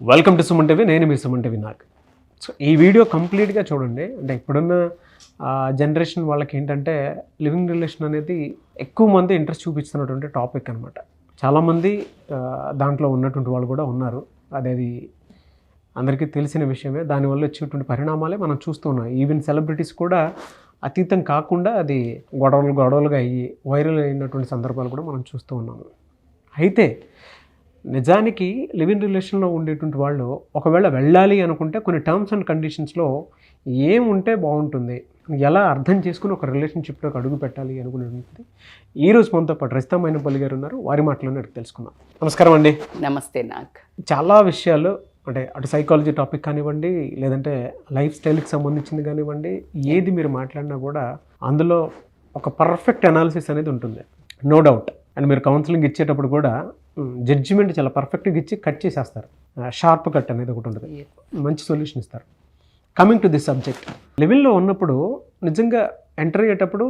Welcome to Suman TV. నేను మీ Suman TV Nag. So ఈ video కంప్లీట్గా చూడండి. అంటే ఇప్పుడున్న జనరేషన్ వాళ్ళకి ఏంటంటే లివింగ్ రిలేషన్ అనేది ఎక్కువ మంది ఇంట్రెస్ట్ చూపిస్తున్నటువంటి టాపిక్ అనమాట. చాలామంది దాంట్లో ఉన్నటువంటి వాళ్ళు కూడా ఉన్నారు. అదేది అందరికీ తెలిసిన విషయమే. దానివల్ల వచ్చేటువంటి పరిణామాలే మనం చూస్తూ ఉన్నాం. ఈవెన్ సెలబ్రిటీస్ కూడా అతీతం కాకుండా అది గొడవలుగా అయ్యి వైరల్ అయినటువంటి సందర్భాలు కూడా మనం చూస్తూ ఉన్నాము. అయితే నిజానికి లివింగ్ రిలేషన్లో ఉండేటువంటి వాళ్ళు ఒకవేళ వెళ్ళాలి అనుకుంటే కొన్ని టర్మ్స్ అండ్ కండిషన్స్లో ఏముంటే బాగుంటుంది, ఎలా అర్థం చేసుకుని ఒక రిలేషన్షిప్లోకి అడుగు పెట్టాలి అనుకునేది ఈరోజు మనతో పాటు రజితా మైనపల్లి గారు ఉన్నారు. వారి మాటలోనే తెలుసుకుందాం. నమస్కారం అండి. నమస్తే. నాకు చాలా విషయాలు అంటే అటు సైకాలజీ టాపిక్ కానివ్వండి, లేదంటే లైఫ్ స్టైల్కి సంబంధించింది కానివ్వండి, ఏది మీరు మాట్లాడినా కూడా అందులో ఒక పర్ఫెక్ట్ అనాలిసిస్ అనేది ఉంటుంది, నో డౌట్. అండ్ మీరు కౌన్సిలింగ్ ఇచ్చేటప్పుడు కూడా జడ్జిమెంట్ చాలా పర్ఫెక్ట్గా ఇచ్చి కట్ చేసేస్తారు. షార్ప్ కట్ అనేది ఒకటి ఉంటుంది, మంచి సొల్యూషన్ ఇస్తారు. కమింగ్ టు దిస్ సబ్జెక్ట్, లివింగ్లో ఉన్నప్పుడు నిజంగా ఎంటర్ అయ్యేటప్పుడు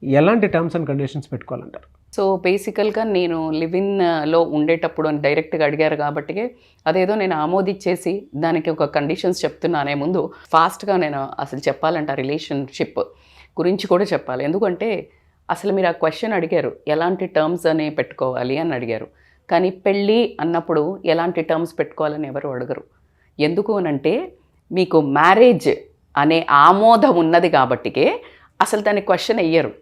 ఎలాంటి టర్మ్స్ అండ్ కండిషన్స్ పెట్టుకోవాలంటారు? సో బేసికల్గా నేను లివిన్లో ఉండేటప్పుడు అని డైరెక్ట్గా అడిగారు కాబట్టి అదేదో నేను ఆమోదించేసి దానికి ఒక కండిషన్స్ చెప్తున్నానే ముందు ఫాస్ట్గా నేను అసలు చెప్పాలంటే రిలేషన్షిప్ గురించి కూడా చెప్పాలి. ఎందుకంటే అసలు మీరు ఆ క్వశ్చన్ అడిగారు, ఎలాంటి టర్మ్స్ అని పెట్టుకోవాలి అని అడిగారు. కానీ పెళ్ళి అన్నప్పుడు ఎలాంటి టర్మ్స్ పెట్టుకోవాలని ఎవరు అడగరు. ఎందుకు అనంటే మీకు మ్యారేజ్ అనే ఆమోదం ఉన్నది కాబట్టికే అసలు దాన్ని క్వశ్చన్ అయ్యరు.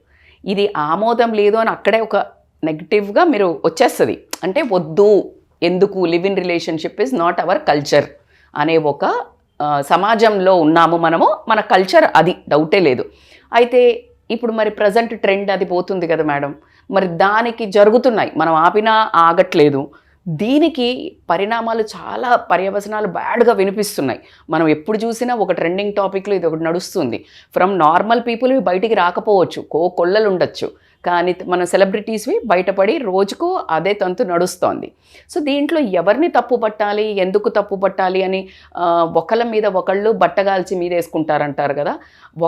ఇది ఆమోదం లేదు అని అక్కడే ఒక నెగిటివ్గా మీరు వచ్చేస్తుంది. అంటే వద్దు, ఎందుకు, live in relationship is not our culture అనే ఒక సమాజంలో ఉన్నాము మనము, మన కల్చర్ అది, డౌటే లేదు. అయితే ఇప్పుడు మరి ప్రజెంట్ ట్రెండ్ అది పోతుంది కదా మేడం, మరి దానికి జరుగుతున్నాయి, మనం ఆపినా ఆగట్లేదు. దీనికి పరిణామాలు చాలా పర్యవసనాలు బ్యాడ్గా వినిపిస్తున్నాయి. మనం ఎప్పుడు చూసినా ఒక ట్రెండింగ్ టాపిక్లో ఇది ఒకటి నడుస్తుంది. ఫ్రమ్ నార్మల్ పీపుల్ బయటికి రాకపోవచ్చు, కొల్లలు ఉండొచ్చు, కానీ మన సెలబ్రిటీస్వి బయటపడి రోజుకు అదే తంతు నడుస్తోంది. సో దీంట్లో ఎవరిని తప్పు పట్టాలి, ఎందుకు తప్పు పట్టాలి అని ఒకళ్ళ మీద ఒకళ్ళు బట్టగాల్చి మీద వేసుకుంటారంటారు కదా.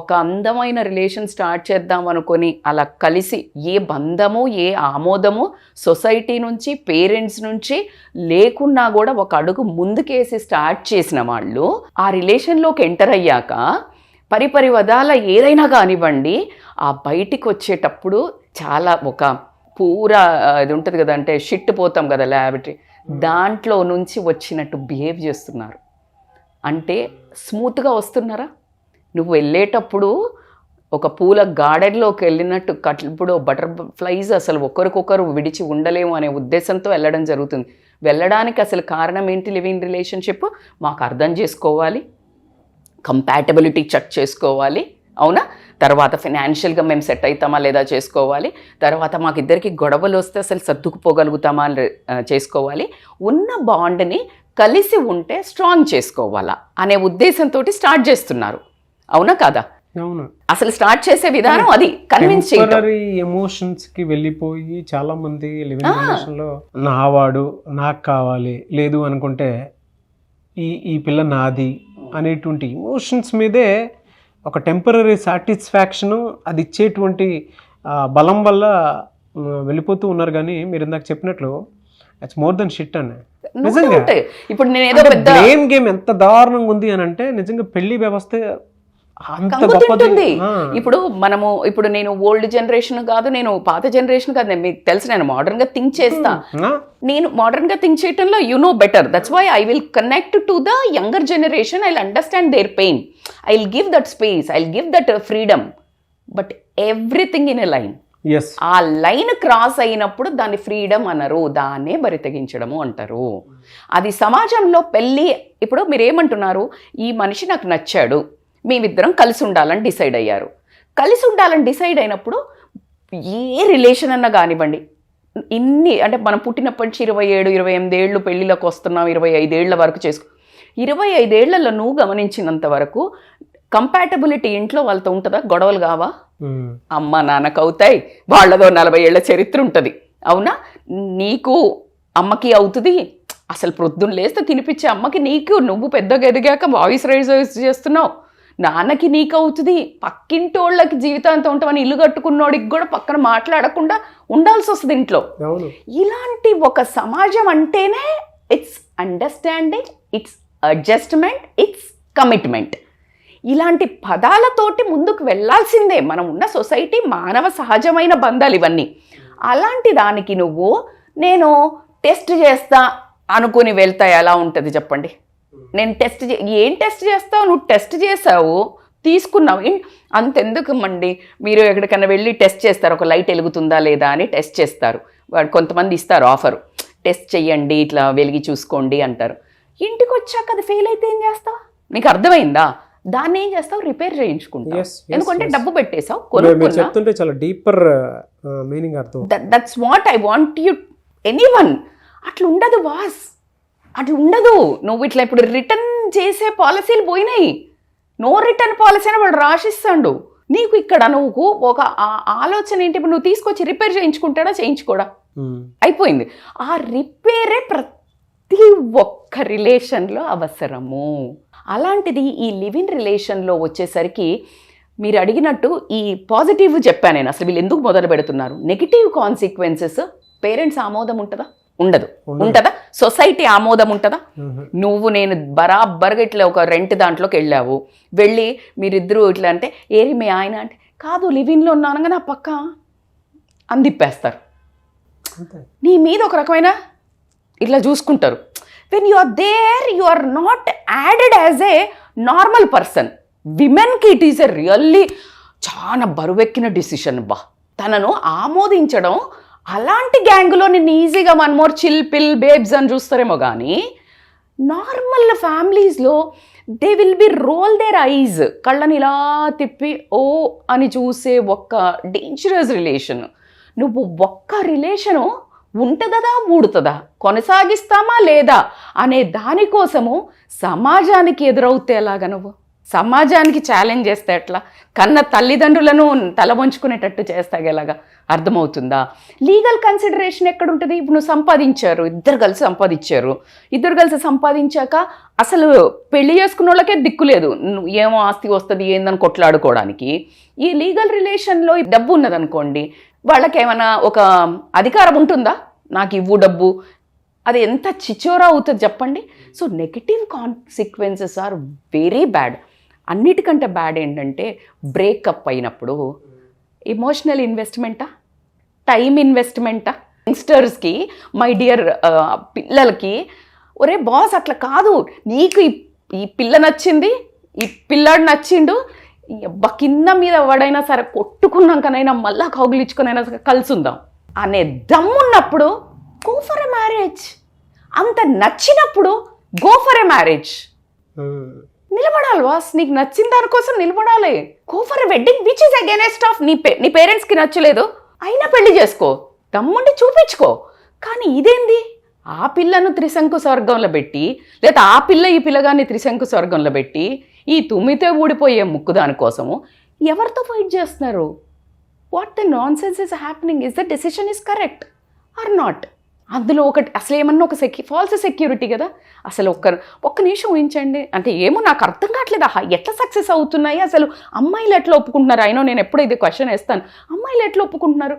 ఒక అందమైన రిలేషన్ స్టార్ట్ చేద్దాం అనుకొని అలా కలిసి ఏ బంధము ఏ ఆమోదము సొసైటీ నుంచి పేరెంట్స్ నుంచి లేకున్నా కూడా ఒక అడుగు ముందుకేసి స్టార్ట్ చేసిన వాళ్ళు ఆ రిలేషన్లోకి ఎంటర్ అయ్యాక పరిపరివదాల ఏదైనా కానివ్వండి, ఆ బయటికి వచ్చేటప్పుడు చాలా ఒక పూరా ఇది ఉంటుంది కదా, అంటే షిట్ పోతాం కదా ల్యాబరేటరీ, దాంట్లో నుంచి వచ్చినట్టు బిహేవ్ చేస్తున్నారు. అంటే స్మూత్గా వస్తున్నారా? నువ్వు వెళ్ళేటప్పుడు ఒక పూల గార్డెన్లోకి వెళ్ళినట్టు ఇప్పుడు బటర్ఫ్లైస్ అసలు ఒకరికొకరు విడిచి ఉండలేము అనే ఉద్దేశంతో వెళ్ళడం జరుగుతుంది. వెళ్ళడానికి అసలు కారణం ఏంటి? లివింగ్ రిలేషన్షిప్ మాకు అర్థం చేసుకోవాలి, కంపాటబిలిటీ చెక్ చేసుకోవాలి, అవునా? తర్వాత ఫైనాన్షియల్గా మేము సెట్ అవుతామా లేదా చేసుకోవాలి. తర్వాత మాకు ఇద్దరికి గొడవలు వస్తే అసలు సర్దుకుపోగలుగుతామా అని చేసుకోవాలి. ఉన్న బాండ్ని కలిసి ఉంటే స్ట్రాంగ్ చేసుకోవాలా అనే ఉద్దేశంతో స్టార్ట్ చేస్తున్నారు, అవునా కాదా? అవును. అసలు స్టార్ట్ చేసే విధానం అది కన్విన్స్ చేయడం. ఎమోషన్స్ కి వెళ్ళిపోయి చాలా మంది లివింగ్ రిలేషన్ లో నావాడు, నాకు కావాలి, లేదు అనుకుంటే ఈ పిల్ల నాది అనేటువంటి ఎమోషన్స్ మీదే ఒక టెంపరీ సాటిస్ఫాక్షను అది ఇచ్చేటువంటి బలం వల్ల వెళ్ళిపోతూ ఉన్నారు. కానీ మీరు ఇందాక చెప్పినట్లు ఇట్స్ మోర్ దెన్ షిట్ అని. నిజంగా ఇప్పుడు నేను ఏదో పెద్ద బ్లేమ్ గేమ్ ఎంత దారుణంగా ఉంది అని అంటే నిజంగా పెళ్లి వ్యవస్థ అంత గొప్పది. ఇప్పుడు నేను ఓల్డ్ జనరేషన్ కాదు, నేను పాత జనరేషన్ కాదు, మీకు తెలుసు నేను మోడర్న్ గా థింక్ చేస్తా. నేను మోడర్న్ గా థింక్ చేయటంలో you know better, that's why I will connect to the younger generation. I will understand their pain, I will give that space, I will give that freedom, but everything in a line. ఆ line cross అయినప్పుడు దాన్ని freedom అనరు, దాన్నే బరితెగించడము అంటారు. అది సమాజంలో పెళ్ళి. ఇప్పుడు మీరేమంటున్నారు, ఈ మనిషి నాకు నచ్చాడు, మేమిద్దరం కలిసి ఉండాలని డిసైడ్ అయ్యారు. కలిసి ఉండాలని డిసైడ్ అయినప్పుడు ఏ రిలేషన్ అన్నా కానివ్వండి, అంటే మనం పుట్టినప్పటి నుంచి 27, 28 ఏళ్ళు పెళ్ళిలోకి వస్తున్నాం, 25 ఏళ్ల వరకు 25 ఏళ్లలో నువ్వు గమనించినంత వరకు కంపాటబిలిటీ ఇంట్లో వాళ్ళతో ఉంటుందా? గొడవలు కావా? అమ్మ నాన్నకు అవుతాయి, వాళ్ళదో 40 ఏళ్ల చరిత్ర ఉంటుంది, అవునా? నీకు అమ్మకి అవుతుంది. అసలు ప్రొద్దున లేస్తే తినిపించే అమ్మకి నీకు, నువ్వు పెద్దగా ఎదిగాక వాయిస్ రైజ్ చేస్తున్నావు, నాన్నకి నీకు అవుతుంది. పక్కింటోళ్ళకి జీవితాంతం ఉంటామని ఇల్లు కట్టుకున్నోడికి కూడా పక్కన మాట్లాడకుండా ఉండాల్సి వస్తుంది ఇంట్లో. ఇలాంటి ఒక సమాజం అంటేనే it's understanding, it's adjustment, it's commitment. ఇలాంటి పదాలతోటి ముందుకు వెళ్ళాల్సిందే. మనం ఉన్న సొసైటీ మానవ సహజమైన బంధాలు ఇవన్నీ. అలాంటి దానికి నువ్వు నేను టెస్ట్ చేస్తా అనుకుని వెళ్తా ఎలా ఉంటుంది చెప్పండి? నేను ఏం టెస్ట్ చేస్తావు? నువ్వు టెస్ట్ చేసావు, తీసుకున్నావు. అంతెందుకు మండి, మీరు ఎక్కడికైనా వెళ్ళి టెస్ట్ చేస్తారు, ఒక లైట్ వెలుగుతుందా లేదా అని టెస్ట్ చేస్తారు. వాడు కొంతమంది ఇస్తారు ఆఫరు, టెస్ట్ చెయ్యండి, ఇట్లా వెలిగి చూసుకోండి అంటారు. ఇంటికి వచ్చాక అది ఫెయిల్ అయితే ఏం చేస్తావు? నీకు అర్థమైందా? దాన్ని ఏం చేస్తావు? రిపేర్ చేయించుకుంటావు. ఎందుకంటే డబ్బు పెట్టేసావు, చెప్తుంటే చాలా డీపర్ మీనింగ్ అర్థం. That's what I want you. Anyone అట్లా ఉండదు బాస్, అట్లా ఉండదు. నువ్వు ఇట్లా ఇప్పుడు రిటర్న్ చేసే పాలసీలు పోయినాయి. నో రిటర్న్ పాలసీ అని వాడు రాసిస్తాడు నీకు. ఇక్కడ నువ్వు ఒక ఆలోచన ఏంటి, ఇప్పుడు నువ్వు తీసుకొచ్చి రిపేర్ చేయించుకుంటాడా, చేయించుకోడా, అయిపోయింది. ఆ రిపేరే ప్రతి ఒక్క రిలేషన్లో అవసరము. అలాంటిది ఈ లివ్ ఇన్ రిలేషన్లో వచ్చేసరికి మీరు అడిగినట్టు ఈ పాజిటివ్ చెప్పాను నేను. అసలు వీళ్ళు ఎందుకు మొదలు పెడుతున్నారు? Negative consequences. పేరెంట్స్ ఆమోదం ఉంటుందా? ఉండదు. ఉంటుందా? సొసైటీ ఆమోదం ఉంటుందా? నువ్వు నేను బరాబర్గా ఇట్లా ఒక రెంట్ దాంట్లోకి వెళ్ళావు, వెళ్ళి మీరిద్దరూ ఇట్లా అంటే ఏరి మీ ఆయన అంటే కాదు లివిన్లో ఉన్నానగా నా పక్క అందిప్పేస్తారు. నీ మీద ఒక రకమైన ఇట్లా చూసుకుంటారు. When you are there, you are not added as a normal person. విమెన్కి ఇట్ ఈస్ ఎ రియల్లీ చాలా బరువెక్కిన డిసిషన్ బా. తనను ఆమోదించడం. అలాంటి గ్యాంగ్లో నిన్ను ఈజీగా one more chill pill babes అని చూస్తారేమో, కానీ నార్మల్ ఫ్యామిలీస్లో they will be roll their eyes, కళ్ళని ఇలా తిప్పి ఓ అని చూసే ఒక్క డేంజరస్ రిలేషన్. నువ్వు ఒక్క రిలేషను ఉంటుందా ఊడుతుందా, కొనసాగిస్తామా లేదా అనే దానికోసము సమాజానికి ఎదురవుతే ఎలాగా? నువ్వు సమాజానికి ఛాలెంజ్ చేస్తే ఎట్లా? కన్న తల్లిదండ్రులను తల వంచుకునేటట్టు చేస్తాగా ఎలాగా? అర్థమవుతుందా? లీగల్ కన్సిడరేషన్ ఎక్కడుంటుంది? ఇప్పుడు నువ్వు సంపాదించారు, ఇద్దరు కలిసి సంపాదించాక అసలు పెళ్లి చేసుకున్న వాళ్ళకే దిక్కు లేదు. ఏమో ఆస్తి వస్తుంది ఏందని కొట్లాడుకోవడానికి. ఈ లీగల్ రిలేషన్లో డబ్బు ఉన్నదనుకోండి, వాళ్ళకి ఏమైనా ఒక అధికారం ఉంటుందా? నాకు ఇవ్వు డబ్బు. అది ఎంత చిచోరా అవుతుంది చెప్పండి. So negative consequences are very bad. అన్నిటికంటే బ్యాడ్ ఏంటంటే బ్రేకప్ అయినప్పుడు ఎమోషనల్ ఇన్వెస్ట్మెంటా, టైం ఇన్వెస్ట్మెంటా? యంగ్స్టర్స్కి, మై డియర్ పిల్లలకి, ఒరే బాస్ అట్లా కాదు, నీకు ఈ పిల్ల నచ్చింది, ఈ పిల్లాడు నచ్చిండు, కింద మీద ఎవడైనా సరే కొట్టుకున్నాకనైనా మళ్ళా కౌగిలించుకునైనా సరే కలుసుందాం అనే దమ్మున్నప్పుడు గో ఫర్ ఎ మ్యారేజ్. అంత నచ్చినప్పుడు గో ఫర్ ఎ మ్యారేజ్. నిలబడాలి బాస్, నీకు నచ్చిన దానికోసం నిలబడాలి. Go for a wedding which is against of నీ పేరెంట్స్కి నచ్చలేదు అయినా పెళ్లి చేసుకో, దమ్ముండి చూపించుకో. కానీ ఇదేంది? ఆ పిల్లను త్రిశంకు స్వర్గంలో పెట్టి, లేదా ఆ పిల్ల ఈ పిల్లగాన్ని త్రిశంకు స్వర్గంలో పెట్టి, ఈ తుమ్మితే ఊడిపోయే ముక్కు దానికోసము ఎవరితో ఫైట్ చేస్తున్నారు? What the non sense is happening? Is the decision is correct or not? అందులో ఒకటి అసలు ఏమన్నా ఒక ఫాల్స్ సెక్యూరిటీ కదా. అసలు ఒక్క నిమిషం ఊహించండి. అంటే ఏమో నాకు అర్థం కావట్లేదు, ఎట్లా సక్సెస్ అవుతున్నాయి అసలు? అమ్మాయిలు ఎట్లా ఒప్పుకుంటున్నారు? అయినో నేను ఎప్పుడు ఇది క్వశ్చన్ వేస్తాను, అమ్మాయిలు ఎట్లా ఒప్పుకుంటున్నారు?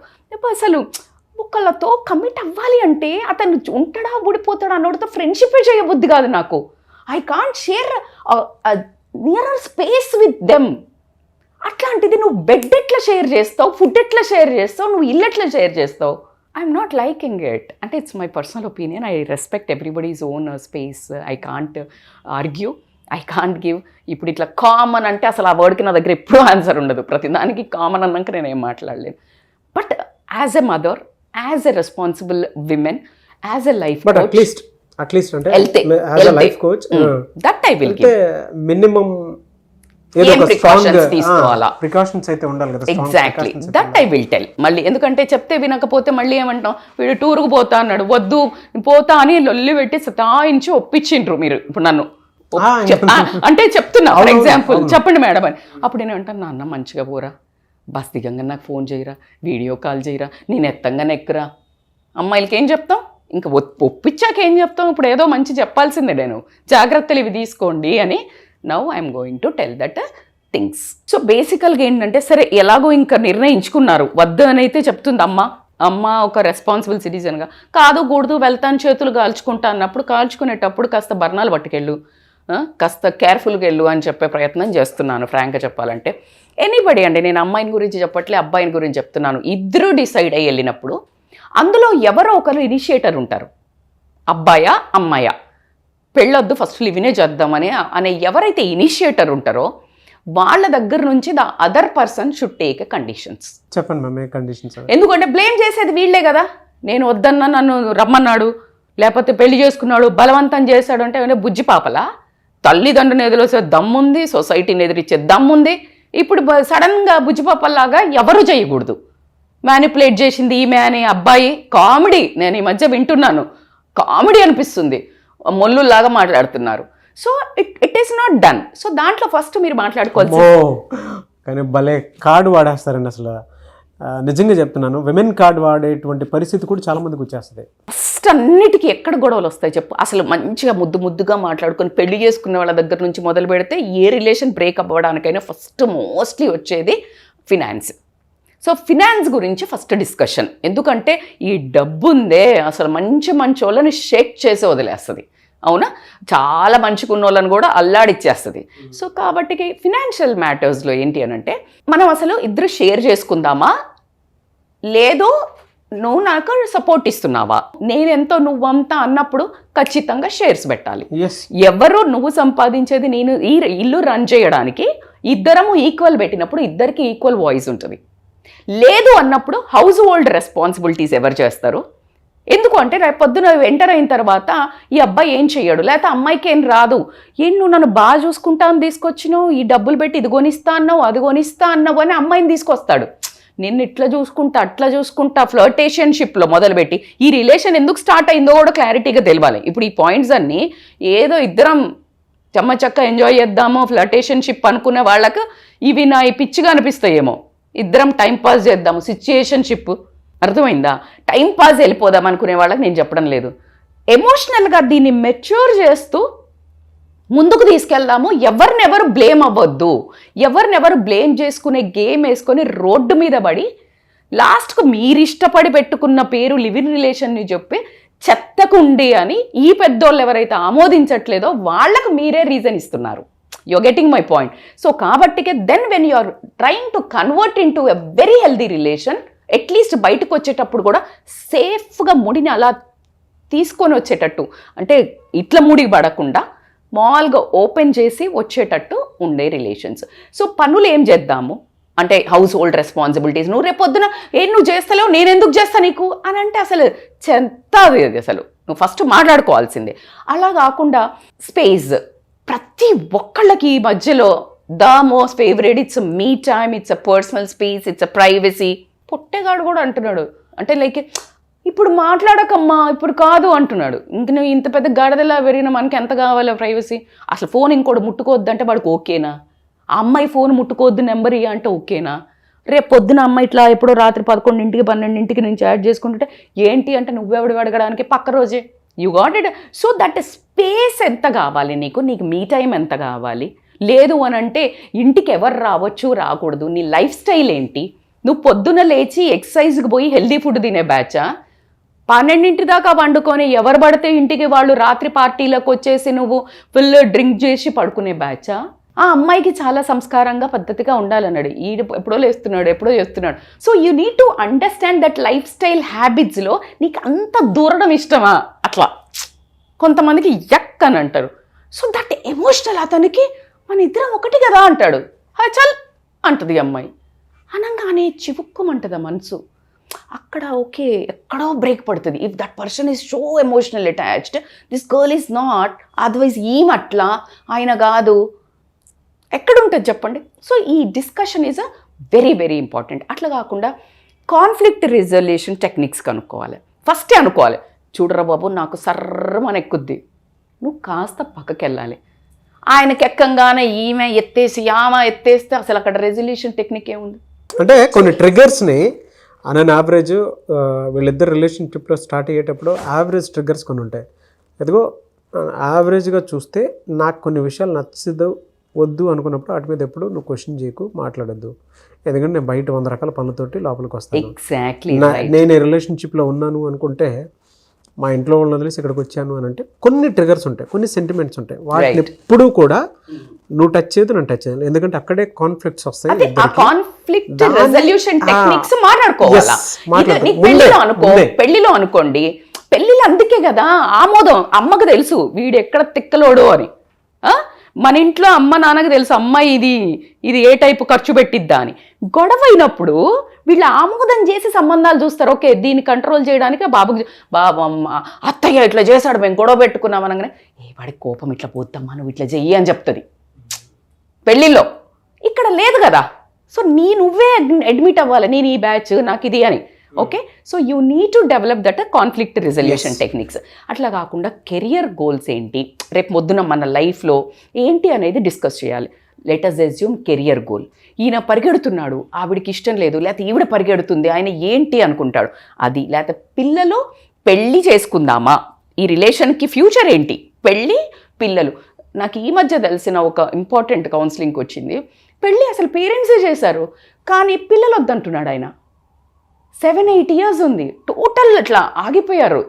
అసలు ఒకళ్ళతో కమిట్ అవ్వాలి అంటే అతను ఉంటాడా ఊడిపోతాడా అన్నోడితో ఫ్రెండ్షిప్ చేయబుద్ధి కాదు నాకు. I can't share nearer space with them. అట్లాంటిది నువ్వు బెడ్ ఎట్లా షేర్ చేస్తావు, ఫుడ్ ఎట్లా షేర్ చేస్తావు, నువ్వు ఇల్లు ఎట్లా షేర్ చేస్తావు? I'm not liking it. అంటే it's my personal opinion. I respect everybody's own space. I can't argue, I can't give. ఇప్పుడు ఇట్లా కామన్ అంటే అసలు ఆ వర్డ్కి నా దగ్గర ఎప్పుడూ ఆన్సర్ ఉండదు. ప్రతి దానికి కామన్ అన్నాక నేను ఏం మాట్లాడలేను. But as a mother, as a responsible women, as a life coach, at least అంటే as a life coach that I will give minimum precautions అయితే ఉండాలి కదా. Exactly that I will tell. మళ్ళీ ఎందుకంటే చెప్తే వినకపోతే మళ్ళీ ఏమంటాం, వీడు టూర్కు పోతా అన్నాడు, వద్దు పోతా అని లొల్లి పెట్టి సతాయించి ఒప్పించిండ్రు మీరు ఇప్పుడు నన్ను. అంటే చెప్తున్నా ఫర్ ఎగ్జాంపుల్, చెప్పండి మేడం అని. అప్పుడు నేను అంటాను, నాన్న మంచిగా పోరా, బస్ దిగంగా నాకు ఫోన్ చేయరా, వీడియో కాల్ చేయరా, నేను ఎత్తంగా నెక్కరా. అమ్మాయిలకి ఏం చెప్తాం? ఇంకా ఒప్పించాక ఏం చెప్తాం? ఇప్పుడు ఏదో మంచి చెప్పాల్సిందే నేను, జాగ్రత్తలు ఇవి తీసుకోండి అని. Now I'm going to tell that things. So బేసికల్గా ఏంటంటే, సరే ఎలాగో ఇంకా నిర్ణయించుకున్నారు వద్దు అని అయితే చెప్తుంది అమ్మ, అమ్మ ఒక రెస్పాన్సిబుల్ సిటిజన్గా కాదు కూడదు వెళ్తాను చేతులు కాల్చుకుంటా అన్నప్పుడు కాల్చుకునేటప్పుడు కాస్త బర్ణాలు పట్టుకెళ్ళు, కాస్త కేర్ఫుల్గా వెళ్ళు అని చెప్పే ప్రయత్నం చేస్తున్నాను ఫ్రాంక్గా చెప్పాలంటే. ఎనీబడి అండి, నేను అమ్మాయిని గురించి చెప్పట్లే, అబ్బాయిని గురించి చెప్తున్నాను. ఇద్దరు డిసైడ్ అయ్యి వెళ్ళినప్పుడు అందులో ఎవరో ఒకరు ఇనిషియేటర్ ఉంటారు, అబ్బాయా అమ్మాయా, పెళ్ళొద్దు ఫస్ట్ లివినే చేద్దామని అనే ఎవరైతే ఇనిషియేటర్ ఉంటారో వాళ్ళ దగ్గర నుంచి the other person should take conditions. చెప్పండి మ్యామ్, ఏ కండిషన్స్? ఎందుకంటే బ్లేమ్ చేసేది వీళ్ళే కదా. నేను వద్దన్నా నన్ను రమ్మన్నాడు, లేకపోతే పెళ్లి చేసుకున్నాడు, బలవంతం చేశాడు అంటే బుజ్జి పాపలా? తల్లిదండ్రుని ఎదురొచ్చే దమ్ముంది, సొసైటీని ఎదిరించే దమ్ముంది. ఇప్పుడు సడన్గా బుజ్జిపాపల్లాగా ఎవరు చేయకూడదు. మ్యానిపులేట్ చేసింది ఈమె అని అబ్బాయి కామెడీ, నేను ఈ మధ్య వింటున్నాను, కామెడీ అనిపిస్తుంది, మొల్లులాగా మాట్లాడుతున్నారు. So it is not done. So దాంట్లో ఫస్ట్ మీరు మాట్లాడుకోవాలి. కానీ భలే కార్డు వాడేస్తారండి అసలు, నిజంగా చెప్తున్నాను. విమెన్ కార్డ్ వాడేటువంటి పరిస్థితి కూడా చాలా మందికి వచ్చేస్తుంది. ఫస్ట్ అన్నిటికీ ఎక్కడ గొడవలు వస్తాయి చెప్పు? అసలు మంచిగా ముద్దుగా మాట్లాడుకొని పెళ్లి చేసుకునే వాళ్ళ దగ్గర నుంచి మొదలు పెడితే ఏ రిలేషన్ బ్రేక్ అవ్వడానికైనా ఫస్ట్ మోస్ట్లీ వచ్చేది ఫినాన్స్. సో ఫినాన్స్ గురించి ఫస్ట్ డిస్కషన్. ఎందుకంటే ఈ డబ్బు ఉందే అసలు మంచి వాళ్ళని షేక్ చేసి వదిలేస్తుంది, అవునా? చాలా మంచిగున్న వాళ్ళని కూడా అల్లాడిచ్చేస్తుంది. సో కాబట్టి ఫినాన్షియల్ మ్యాటర్స్లో ఏంటి అని అంటే మనం అసలు ఇద్దరు షేర్ చేసుకుందామా, లేదు నువ్వు నాకు సపోర్ట్ ఇస్తున్నావా, నేనెంతో నువ్వంతా అన్నప్పుడు ఖచ్చితంగా షేర్స్ పెట్టాలి. ఎవరు నువ్వు సంపాదించేది నేను ఈ ఇల్లు రన్ చేయడానికి ఇద్దరము ఈక్వల్ పెట్టినప్పుడు ఇద్దరికి ఈక్వల్ వాయిస్ ఉంటుంది. లేదు అన్నప్పుడు హౌస్ హోల్డ్ రెస్పాన్సిబిలిటీస్ ఎవరు చేస్తారు? ఎందుకు అంటే రేపు పొద్దున ఎంటర్ అయిన తర్వాత ఈ అబ్బాయి ఏం చెయ్యడు, లేకపోతే అమ్మాయికి ఏం రాదు, ఏం నువ్వు నన్ను బాగా చూసుకుంటా అని తీసుకొచ్చినావు, ఈ డబ్బులు పెట్టి ఇది కొనిస్తా అన్నావు అది కొనిస్తా అన్నావు అని అమ్మాయిని తీసుకొస్తాడు. నిన్ను ఇట్లా చూసుకుంటా అట్లా చూసుకుంటా ఫ్లర్టేషన్షిప్లో మొదలుపెట్టి ఈ రిలేషన్ ఎందుకు స్టార్ట్ అయిందో కూడా క్లారిటీగా తెలియాలి. ఇప్పుడు ఈ పాయింట్స్ అన్నీ ఏదో ఇద్దరం చెమ్మచక్క ఎంజాయ్ చేద్దామో ఫ్లర్టేషన్షిప్ అనుకునే వాళ్ళకు ఇవి నా పిచ్చిగా అనిపిస్తాయేమో. ఇద్దరం టైం పాస్ చేద్దాము సిచ్యుయేషన్షిప్, అర్థమైందా? టైం పాస్ వెళ్ళిపోదాం అనుకునే వాళ్ళకి నేను చెప్పడం లేదు. ఎమోషనల్గా దీన్ని మెచ్యూర్ చేస్తూ ముందుకు తీసుకెళ్దాము. ఎవరినెవరు బ్లేమ్ అవ్వద్దు, ఎవరినెవరు బ్లేమ్ చేసుకునే గేమ్ వేసుకొని రోడ్డు మీద పడి లాస్ట్కు మీరు ఇష్టపడి పెట్టుకున్న పేరు లివింగ్ రిలేషన్ని చెప్పి చెత్తకుండి అని ఈ పెద్దోళ్ళు ఎవరైతే ఆమోదించట్లేదో వాళ్ళకు మీరే రీజన్ ఇస్తున్నారు. You are getting my point. So కాబట్టికే then when you are trying to convert into a very healthy relation, at least బయటకు వచ్చేటప్పుడు కూడా సేఫ్గా ముడిని అలా తీసుకొని వచ్చేటట్టు, అంటే ఇట్లా ముడికి పడకుండా మామూలుగా ఓపెన్ చేసి వచ్చేటట్టు ఉండే రిలేషన్స్. సో పనులు ఏం చేద్దాము అంటే హౌస్ హోల్డ్ రెస్పాన్సిబిలిటీస్, నువ్వు రేపొద్దున నువ్వు చేస్తలేవు నేను ఎందుకు చేస్తా నీకు అని అంటే అసలు చెంతది అది. అసలు నువ్వు ఫస్ట్ మాట్లాడుకోవాల్సిందే. అలా కాకుండా స్పేస్ ప్రతి ఒక్కళ్ళకి ఈ మధ్యలో the most favourite, it's me time, it's a personal space, it's a privacy. పొట్టేగాడు కూడా అంటున్నాడు, అంటే లైక్ ఇప్పుడు మాట్లాడకమ్మా ఇప్పుడు కాదు అంటున్నాడు. ఇంక నువ్వు ఇంత పెద్ద గడదలా పెరిగిన మనకి ఎంత కావాలో ప్రైవసీ? అసలు ఫోన్ ఇంకోటి ముట్టుకోవద్దు అంటే వాడికి ఓకేనా? ఆ అమ్మాయి ఫోన్ ముట్టుకోవద్దు నెంబర్ ఇయ్య అంటే ఓకేనా? రేపు పొద్దున అమ్మాయి ఇట్లా ఎప్పుడో రాత్రి 11ంటికి 12ంటికి నుంచి యాడ్ చేసుకుంటుంటే ఏంటి అంటే నువ్వెవడు అడగడానికి పక్క రోజే you got it. So that space ఎంత కావాలి నీకు, నీకు మీ టైం ఎంత కావాలి? లేదు అని అంటే ఇంటికి ఎవరు రావచ్చు రాకూడదు, నీ లైఫ్ స్టైల్ ఏంటి? నువ్వు పొద్దున లేచి ఎక్సర్సైజ్కి పోయి హెల్దీ ఫుడ్ తినే బ్యాచా? 12ంటి దాకా వండుకొని ఎవరు పడితే ఇంటికి వాళ్ళు రాత్రి పార్టీలకు వచ్చేసి నువ్వు ఫుల్ డ్రింక్ చేసి పడుకునే బ్యాచా? ఆ అమ్మాయికి చాలా సంస్కారంగా పద్ధతిగా ఉండాలన్నాడు, ఎప్పుడో లేస్తున్నాడు ఎప్పుడో చేస్తున్నాడు. So you need to understand that lifestyle హ్యాబిట్స్లో నీకు అంత దూరడం ఇష్టమా? అట్లా కొంతమందికి యక్ అని అంటారు. సో దట్ ఎమోషనల్ అతనికి మన ఇద్దరం ఒకటి కదా అంటాడు, చల్ అంటది అమ్మాయి. అనగానే చివుక్కుమంటుంది మనసు. అక్కడ ఓకే ఎక్కడో బ్రేక్ పడుతుంది. If that person is so emotional attached, this girl is not, otherwise ఈమెట్లా ఆయన కాదు, ఎక్కడుంటుంది చెప్పండి? సో ఈ discussion is a very very important. అట్లా కాకుండా కాన్ఫ్లిక్ట్ రిజల్యూషన్ టెక్నిక్స్ కనుక్కోవాలి. ఫస్టే అనుకోవాలి, చూడరా బాబు నాకు సర్రమని ఎక్కుద్ది, నువ్వు కాస్త పక్కకి వెళ్ళాలి. ఆయనకి ఎక్కంగానే ఈమె ఎత్తేసి ఆమె ఎత్తేస్తే అసలు అక్కడ రెజల్యూషన్ టెక్నిక్ ఏముంది? అంటే కొన్ని ట్రిగర్స్ని అన్ యావరేజ్ వీళ్ళిద్దరు రిలేషన్షిప్లో స్టార్ట్ అయ్యేటప్పుడు యావరేజ్ ట్రిగర్స్ కొన్ని ఉంటాయి. ఎదుగో యావరేజ్గా చూస్తే నాకు కొన్ని విషయాలు నచ్చదు వద్దు అనుకున్నప్పుడు వాటి మీద ఎప్పుడు నువ్వు క్వశ్చన్ చేయకు, మాట్లాడొద్దు. ఎందుకంటే నేను బయట 100 రకాల పనులతోటి లోపలికి వస్తాను. ఎగ్జాక్ట్లీ నేను రిలేషన్షిప్లో ఉన్నాను అనుకుంటే, మా ఇంట్లో వాళ్ళని వదిలేసి ఇక్కడికి వచ్చాను అని అంటే కొన్ని ట్రిగర్స్ ఉంటాయి, కొన్ని సెంటిమెంట్స్ ఉంటాయి. వాటిని ఎప్పుడూ కూడా నువ్వు టచ్ చేయదు, నేను టచ్ చేయాలి. ఎందుకంటే అక్కడే కాన్ఫ్లిక్ట్స్ వస్తాయి. ఆ కాన్ఫ్లిక్ట్ రెజల్యూషన్ టెక్నిక్స్ మాట్లాడుకోవాలా. పెళ్లిలో అనుకోండి, పెళ్లిలో అందుకే కదా ఆమోదం. అమ్మకు తెలుసు వీడు ఎక్కడ తిక్కలోడు అని. మన ఇంట్లో అమ్మ నాన్నకు తెలుసు అమ్మాయి ఇది ఏ టైపు ఖర్చు పెట్టిద్దా అని. గొడవ అయినప్పుడు వీళ్ళు ఆమోదం చేసి సంబంధాలు చూస్తారు. ఓకే, దీన్ని కంట్రోల్ చేయడానికి బాబు అమ్మ అత్తయ్య ఇట్లా చేశాడు, మేము గొడవ పెట్టుకున్నాం అనగానే వాడి కోపం ఇట్లా పోద్దమ్మా, నువ్వు ఇట్లా చెయ్యి అని చెప్తుంది పెళ్ళిలో. ఇక్కడ లేదు కదా. సో నువ్వే అడ్మిట్ అవ్వాలి, నేను ఈ బ్యాచ్ నాకు ఇది అని. Okay, so you need to develop that conflict resolution techniques. అట్లా కాకుండా కెరియర్ గోల్స్ ఏంటి, రేపు మొద్దున మన లైఫ్లో ఏంటి అనేది డిస్కస్ చేయాలి. Let us assume career goal. ఈయన పరిగెడుతున్నాడు, ఆవిడికి ఇష్టం లేదు, లేకపోతే ఈవిడ పరిగెడుతుంది, ఆయన ఏంటి అనుకుంటాడు అది. లేకపోతే పిల్లలు, పెళ్ళి చేసుకుందామా, ఈ రిలేషన్కి ఫ్యూచర్ ఏంటి, పెళ్ళి పిల్లలు. నాకు ఈ మధ్య తెలిసిన ఒక ఇంపార్టెంట్ కౌన్సిలింగ్కి వచ్చింది. పెళ్ళి అసలు పేరెంట్సే చేశారు, కానీ పిల్లలు వద్దంటున్నాడు ఆయన. 7-8 years ఉంది, టోటల్ ఇట్లా ఆగిపోయారు,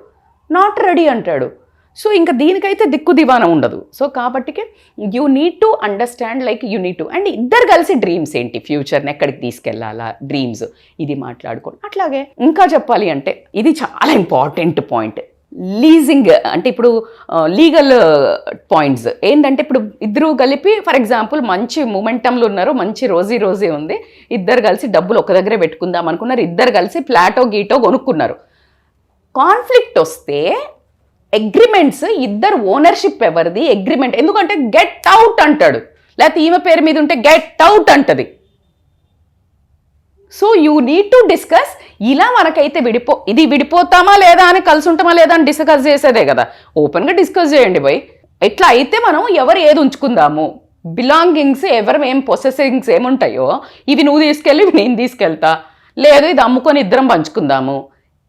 నాట్ రెడీ అంటాడు. సో ఇంకా దీనికైతే దిక్కు దివానం ఉండదు. సో కాబట్టికే you need to understand, like you need to, and ఇద్దరు కలిసి డ్రీమ్స్ ఏంటి, ఫ్యూచర్ని ఎక్కడికి తీసుకెళ్లాలా, డ్రీమ్స్ ఇది మాట్లాడుకోండి. అట్లాగే ఇంకా చెప్పాలి అంటే ఇది చాలా ఇంపార్టెంట్ పాయింట్, లీజింగ్. అంటే ఇప్పుడు లీగల్ పాయింట్స్ ఏంటంటే, ఇప్పుడు ఇద్దరు కలిపి ఫర్ ఎగ్జాంపుల్ మంచి మూమెంటంలో ఉన్నారు, మంచి రోజీ ఉంది, ఇద్దరు కలిసి డబ్బులు ఒక దగ్గరే పెట్టుకుందాం అనుకున్నారు, ఇద్దరు కలిసి ఫ్లాటో గీటో కొనుక్కున్నారు. కాన్ఫ్లిక్ట్ వస్తే అగ్రిమెంట్స్, ఇద్దరు ఓనర్షిప్ ఎవరిది, అగ్రిమెంట్. ఎందుకంటే గెట్ అవుట్ అంటాడు, లేకపోతే ఈమె పేరు మీద ఉంటే గెట్ అవుట్ అంటది. So you need to discuss. ఇలా మనకైతే ఇది విడిపోతామా లేదా అని, కలిసి ఉంటామా లేదా అని డిస్కస్ చేసేదే కదా. ఓపెన్గా డిస్కస్ చేయండి బై. ఎట్లా అయితే మనం ఎవరు ఏది ఉంచుకుందాము, బిలాంగింగ్స్ ఏం పొసెసింగ్స్ ఏముంటాయో ఇవి నువ్వు తీసుకెళ్ళి నేను తీసుకెళ్తా, లేదు ఇది అమ్ముకొని ఇద్దరం పంచుకుందాము.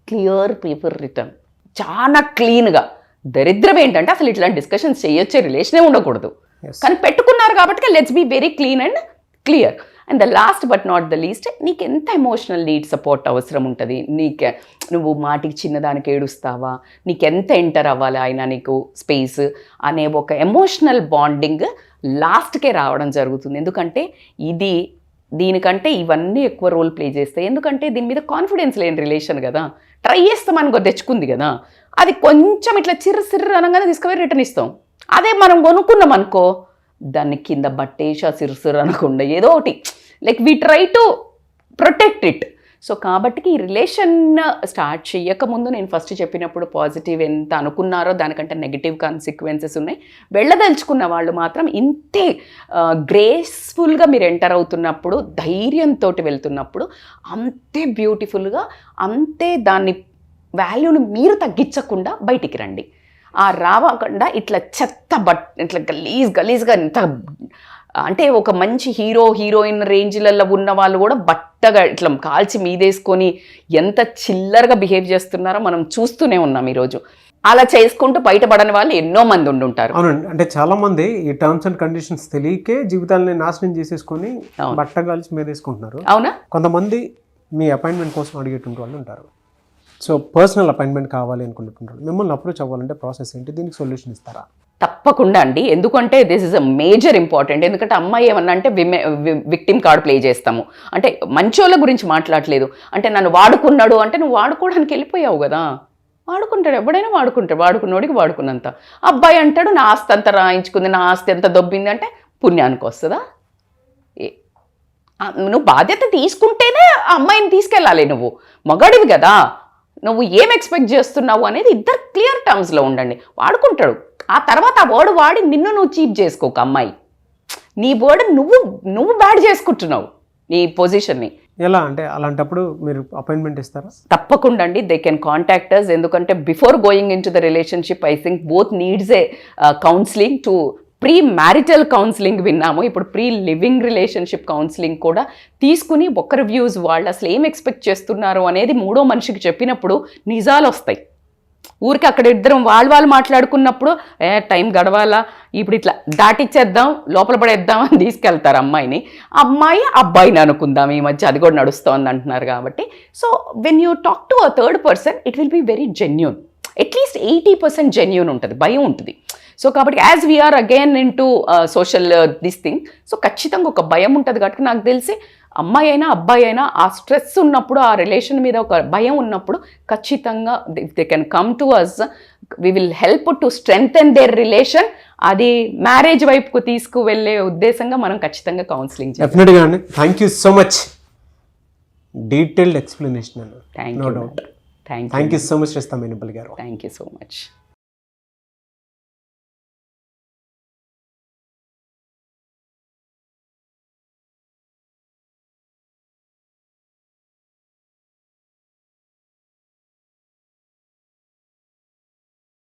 క్లియర్ పేపర్ రిటర్న్, చాలా క్లీన్గా. దరిద్రం ఏంటంటే అసలు ఇట్లాంటి డిస్కషన్స్ చేయొచ్చే రిలేషనే ఉండకూడదు, కానీ పెట్టుకున్నారు కాబట్టి let's be very clean and clear. And the last but not the least, నీకు ఎంత ఎమోషనల్ నీడ్ సపోర్ట్ అవసరం ఉంటుంది, నువ్వు మాటికి చిన్నదానికి ఏడుస్తావా, నీకెంత ఎంటర్ అవ్వాలి ఆయన నీకు స్పేస్ అనే ఒక ఎమోషనల్ బాండింగ్ లాస్ట్కే రావడం జరుగుతుంది. ఎందుకంటే దీనికంటే ఇవన్నీ ఎక్కువ రోల్ ప్లే చేస్తాయి. ఎందుకంటే దీని మీద కాన్ఫిడెన్స్ లేని రిలేషన్ కదా, ట్రై చేస్తామని తెచ్చుకుంది కదా, అది కొంచెం ఇట్లా సిర్రు అనగానే తీసుకుపోయి రిటర్న్ ఇస్తాం. అదే మనం కొనుక్కున్నాం అనుకో, దాన్ని కింద బట్టేసి ఆ సిర్రు అనకుండా ఏదో ఒకటి, like we try to protect it. So కాబట్టి ఈ రిలేషన్ స్టార్ట్ చేయకముందు నేను ఫస్ట్ చెప్పినప్పుడు పాజిటివ్ ఎంత అనుకున్నారో దానికంటే నెగిటివ్ కాన్సిక్వెన్సెస్ ఉన్నాయి. వెళ్ళదలుచుకున్న వాళ్ళు మాత్రం ఇంతే గ్రేస్ఫుల్గా మీరు ఎంటర్ అవుతున్నప్పుడు, ధైర్యంతో వెళ్తున్నప్పుడు అంతే బ్యూటిఫుల్గా, అంతే దాన్ని వాల్యూని మీరు తగ్గించకుండా బయటికి రండి. రావకుండా ఇట్లా ఇట్లా గలీజ్గా ఇంత, అంటే ఒక మంచి హీరోయిన్ రేంజ్లలో ఉన్న వాళ్ళు కూడా బట్టగా ఇట్లా కాల్చి మీదేసుకొని ఎంత చిల్లరగా బిహేవ్ చేస్తున్నారో మనం చూస్తూనే ఉన్నాం ఈరోజు. అలా చేసుకుంటూ బయటపడని వాళ్ళు ఎన్నో మంది ఉండుంటారు. అవునండి, అంటే చాలా మంది ఈ టర్మ్స్ అండ్ కండిషన్స్ తెలియకే జీవితాలని నాశనం చేసేసుకొని బట్ట కాల్చి మీదేసుకుంటున్నారు. అవునా? కొంతమంది మీ అపాయింట్మెంట్ కోసం అడిగేటువంటి వాళ్ళు ఉంటారు. సో పర్సనల్ అపాయింట్మెంట్ కావాలి అనుకుంటున్నారు, మిమ్మల్ని అప్రోచ్ అవ్వాలంటే ప్రాసెస్ ఏంటి, దీనికి సొల్యూషన్ ఇస్తారా? తప్పకుండా అండి. ఎందుకంటే this is a major important. ఎందుకంటే అమ్మాయి ఏమన్నా అంటే విక్టిమ్ కార్డ్ ప్లే చేస్తాము, అంటే మంచోళ్ళ గురించి మాట్లాడలేదు. అంటే నన్ను వాడుకున్నాడు అంటే నువ్వు వాడుకోవడానికి వెళ్ళిపోయావు కదా, వాడుకుంటాడు, ఎవడైనా వాడుకుంటాడు, వాడుకున్నోడికి వాడుకున్నంత. అబ్బాయి అంటాడు నా ఆస్తి అంత రాయించుకుంది, నా ఆస్తి ఎంత దొబ్బింది అంటే పుణ్యానికి వస్తుందా? నువ్వు బాధ్యత తీసుకుంటేనే ఆ అమ్మాయిని తీసుకెళ్ళాలి. నువ్వు మగాడివి కదా, నువ్వు ఏం ఎక్స్పెక్ట్ చేస్తున్నావు అనేది ఇద్దరు క్లియర్ టర్మ్స్లో ఉండండి. వాడుకుంటాడు, ఆ తర్వాత ఆ వర్డ్ వాడి నువ్వు చీప్ చేసుకోక అమ్మాయి, నీ వర్డ్ నువ్వు బ్యాడ్ చేసుకుంటున్నావు నీ పొజిషన్ని. ఎలా అంటే అలాంటప్పుడు మీరు అపాయింట్మెంట్ ఇస్తారా? తప్పకుండా అండి, దే కెన్ కాంటాక్ట్ అస్. ఎందుకంటే before going into the relationship I think both needs a counselling. To premarital counselling విన్నాము, ఇప్పుడు ప్రీ లివింగ్ రిలేషన్షిప్ కౌన్సిలింగ్ కూడా తీసుకుని ఒకరి వ్యూస్, వాళ్ళు అసలు ఏం ఎక్స్పెక్ట్ చేస్తున్నారు అనేది మూడో మనిషికి చెప్పినప్పుడు నిజాలు వస్తాయి. ఊరికి అక్కడ ఇద్దరం వాళ్ళు మాట్లాడుకున్నప్పుడు టైం గడవాలా, ఇప్పుడు ఇట్లా దాటిచ్చేద్దాం లోపల పడేద్దాం అని తీసుకెళ్తారు అమ్మాయిని. అబ్బాయిని అనుకుందాం, ఈ మధ్య అది కూడా నడుస్తోంది అంటున్నారు కాబట్టి. So when you talk to a third person it will be very genuine. At least 80% genuine ఉంటుంది, భయం ఉంటుంది. సో కాబట్టి as we are again into social this thing, so ఖచ్చితంగా ఒక భయం ఉంటుంది. కాబట్టి నాకు తెలిసి అమ్మాయి అయినా అబ్బాయి అయినా ఆ స్ట్రెస్ ఉన్నప్పుడు, ఆ రిలేషన్ మీద ఒక భయం ఉన్నప్పుడు ఖచ్చితంగా they can come to us, we will help to strengthen their relation. అది మ్యారేజ్ వైపుకు తీసుకువెళ్ళే ఉద్దేశంగా మనం ఖచ్చితంగా కౌన్సిలింగ్ చేయాలి. డెఫినెట్గా అండి. Thank you so much, detailed explanation అన్న. Thank no you. Doubt. Thank thank you so much రస్తా మేనిపల్ గారు. Thank you so much.